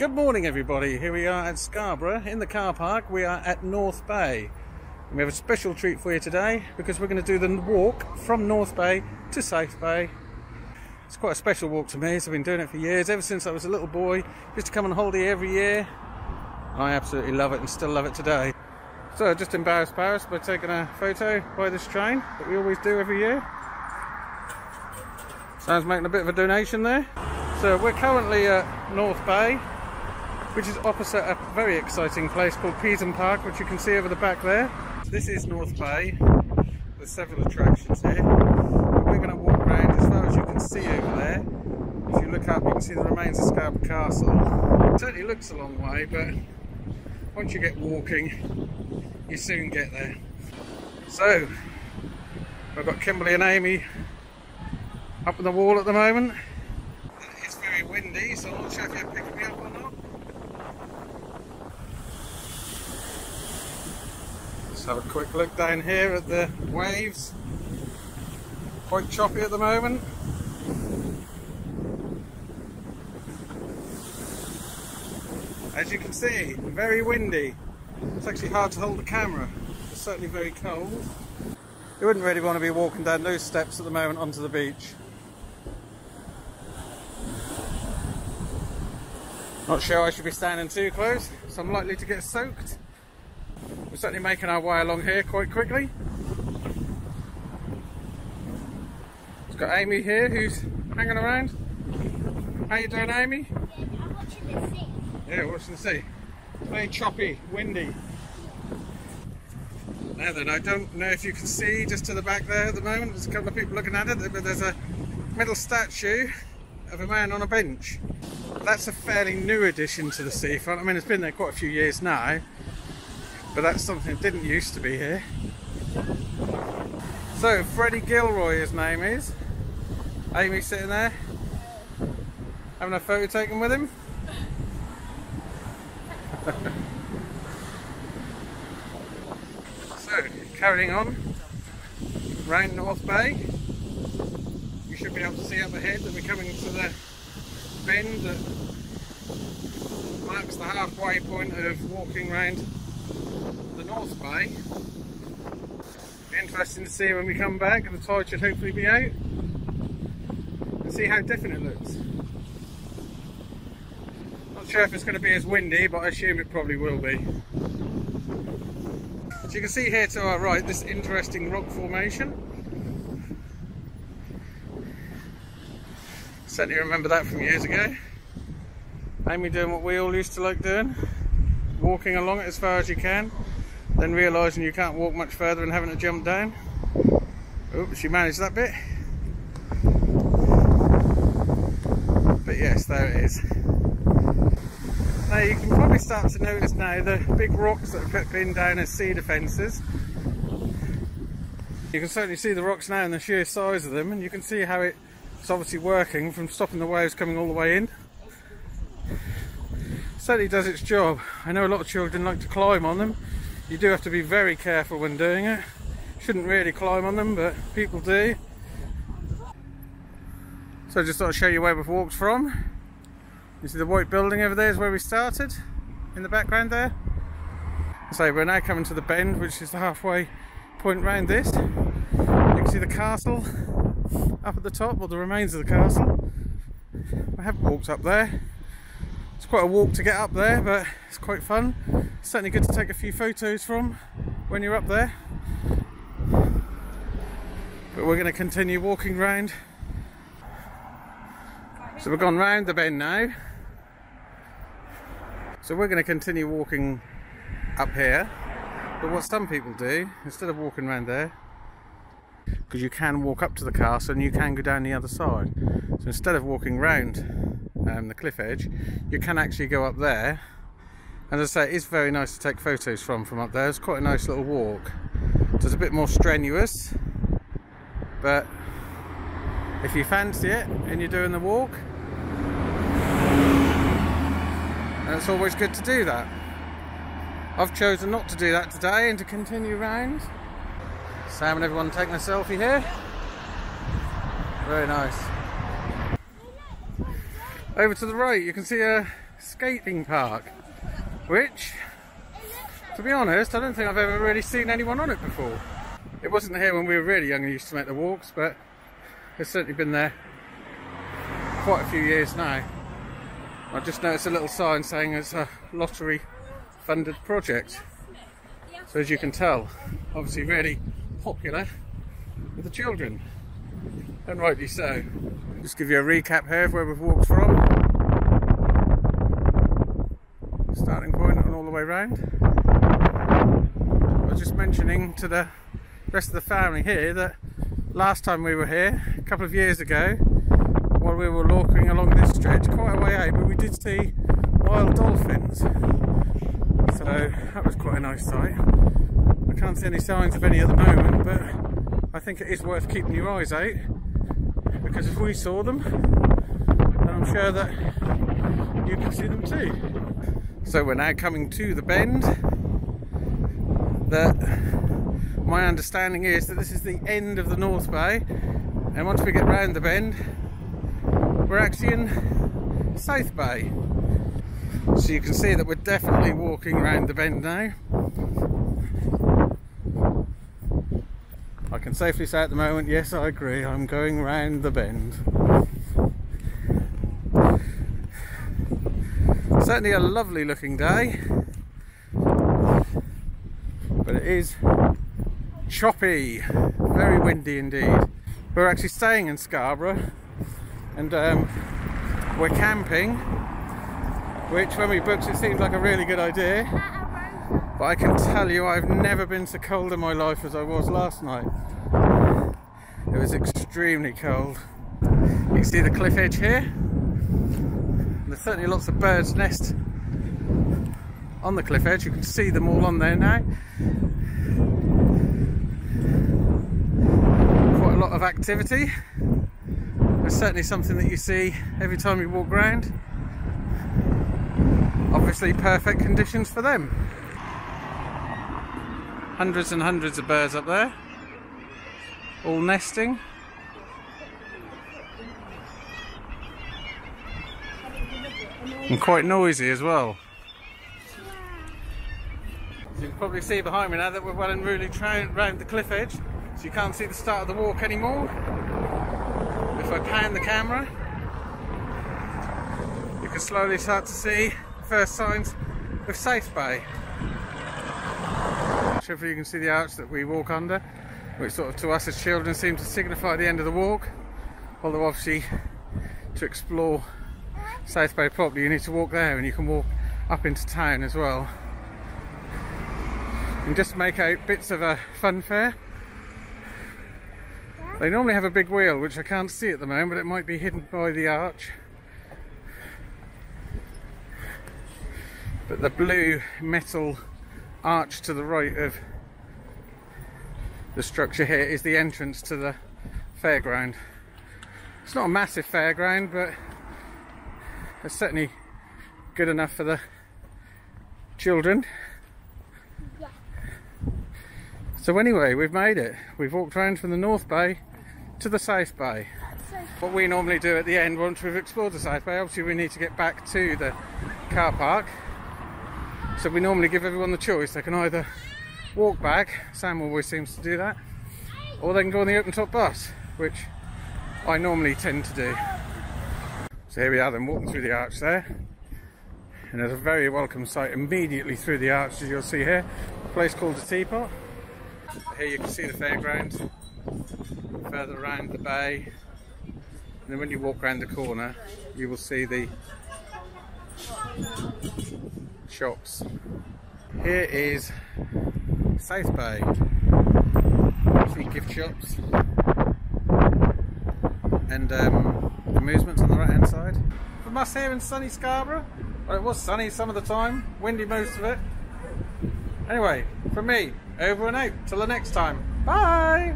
Good morning everybody, here we are at Scarborough in the car park. We are at North Bay. We have a special treat for you today because we're going to do the walk from North Bay to South Bay. It's quite a special walk to me, so I've been doing it for years, ever since I was a little boy. Used to come on holiday every year. I absolutely love it and still love it today. So I just embarrassed Paris by taking a photo by this train that we always do every year. Sam's making a bit of a donation there. So we're currently at North Bay, which is opposite a very exciting place called Peaton Park, which you can see over the back there. This is North Bay. There's several attractions here. But we're going to walk around as far as you can see over there. If you look up, you can see the remains of Scarborough Castle. It certainly looks a long way, but once you get walking, you soon get there. So, we've got Kimberly and Amy up on the wall at the moment. It's very windy, so I'm not sure if you're picking me up or not. Let's have a quick look down here at the waves. Quite choppy at the moment. As you can see, very windy. It's actually hard to hold the camera. It's certainly very cold. You wouldn't really want to be walking down those steps at the moment onto the beach. Not sure I should be standing too close, so I'm likely to get soaked. We're certainly making our way along here quite quickly. We've got Amy here who's hanging around. How you doing, Amy? I'm watching the sea. Yeah, watching the sea. Very choppy, windy. Now then, I don't know if you can see just to the back there at the moment, there's a couple of people looking at it, but there's a metal statue of a man on a bench. That's a fairly new addition to the seafront. I mean, it's been there quite a few years now, but that's something that didn't used to be here. So, Freddie Gilroy, his name is. Amy's sitting there, having a photo taken with him. So, carrying on, round North Bay. You should be able to see up ahead that we're coming to the bend that marks the halfway point of walking round the North Bay. Be interesting to see when we come back, and the tide should hopefully be out, and see how different it looks. Not sure if it's going to be as windy, but I assume it probably will be. So you can see here to our right this interesting rock formation. Certainly remember that from years ago. Amy doing what we all used to like doing, walking along it as far as you can, then realising you can't walk much further and having to jump down. Oh, she managed that bit. But yes, there it is. Now you can probably start to notice now the big rocks that have been down as sea defences. You can certainly see the rocks now and the sheer size of them, and you can see how it's obviously working from stopping the waves coming all the way in. Certainly does its job. I know a lot of children like to climb on them. You do have to be very careful when doing it. Shouldn't really climb on them, but people do. So I just thought I'd show you where we've walked from. You see the white building over there is where we started, in the background there. So we're now coming to the bend, which is the halfway point round this. You can see the castle up at the top, or the remains of the castle. I have walked up there. It's quite a walk to get up there, but it's quite fun. It's certainly good to take a few photos from when you're up there. But we're going to continue walking round. So we've gone round the bend now. So we're going to continue walking up here. But what some people do, instead of walking around there, because you can walk up to the castle and you can go down the other side. So instead of walking round the cliff edge, you can actually go up there. And as I say, it's very nice to take photos from up there. It's quite a nice little walk. So it's a bit more strenuous, but if you fancy it and you're doing the walk, and it's always good to do that. I've chosen not to do that today and to continue round. Sam and everyone taking a selfie here. Very nice. Over to the right, you can see a skating park, which, to be honest, I don't think I've ever really seen anyone on it before. It wasn't here when we were really young and used to make the walks, but it's certainly been there quite a few years now. I just noticed a little sign saying it's a lottery funded project. So as you can tell, obviously really popular with the children, and rightly so. Just give you a recap here of where we've walked from. Starting point and all the way round. I was just mentioning to the rest of the family here that last time we were here, a couple of years ago, while we were walking along this stretch, quite a way out, but we did see wild dolphins. So that was quite a nice sight. I can't see any signs of any at the moment, but I think it is worth keeping your eyes out, because if we saw them, then I'm sure that you can see them too. So we're now coming to the bend. My understanding is that this is the end of the North Bay, and once we get round the bend, we're actually in South Bay. So you can see that we're definitely walking around the bend now. I can safely say at the moment, yes, I agree, I'm going round the bend. Certainly a lovely looking day, but it is choppy, very windy indeed. We're actually staying in Scarborough, and we're camping, which when we booked it seemed like a really good idea, but I can tell you I've never been so cold in my life as I was last night. It was extremely cold. You can see the cliff edge here. There's certainly lots of birds' nests on the cliff edge. You can see them all on there now. Quite a lot of activity. There's certainly something that you see every time you walk around. Obviously perfect conditions for them. Hundreds and hundreds of birds up there, all nesting. And quite noisy as well. So you can probably see behind me now that we're well and really round the cliff edge, so you can't see the start of the walk anymore. If I pan the camera, you can slowly start to see the first signs of South Bay. Hopefully you can see the arch that we walk under, which sort of to us as children seems to signify the end of the walk, although obviously to explore South Bay properly you need to walk there, and you can walk up into town as well. And just to make out bits of a fun fair, they normally have a big wheel which I can't see at the moment, but it might be hidden by the arch. But the blue metal arch to the right of the structure here is the entrance to the fairground. It's not a massive fairground, but it's certainly good enough for the children. Yeah. So anyway, we've made it. We've walked around from the North Bay to the South Bay. What we normally do at the end, once we've explored the South Bay, obviously we need to get back to the car park. So we normally give everyone the choice. They can either walk back, Sam always seems to do that, or they can go on the open top bus, which I normally tend to do. So here we are then, walking through the arch there, and there's a very welcome sight immediately through the arch, as you'll see here, a place called the Teapot. Here you can see the fairground, further around the bay, and then when you walk around the corner you will see the shops. Here is South Bay. See gift shops and amusements on the right hand side. From us here in sunny Scarborough, well, it was sunny some of the time, windy most of it. Anyway, from me, over and out, till the next time. Bye!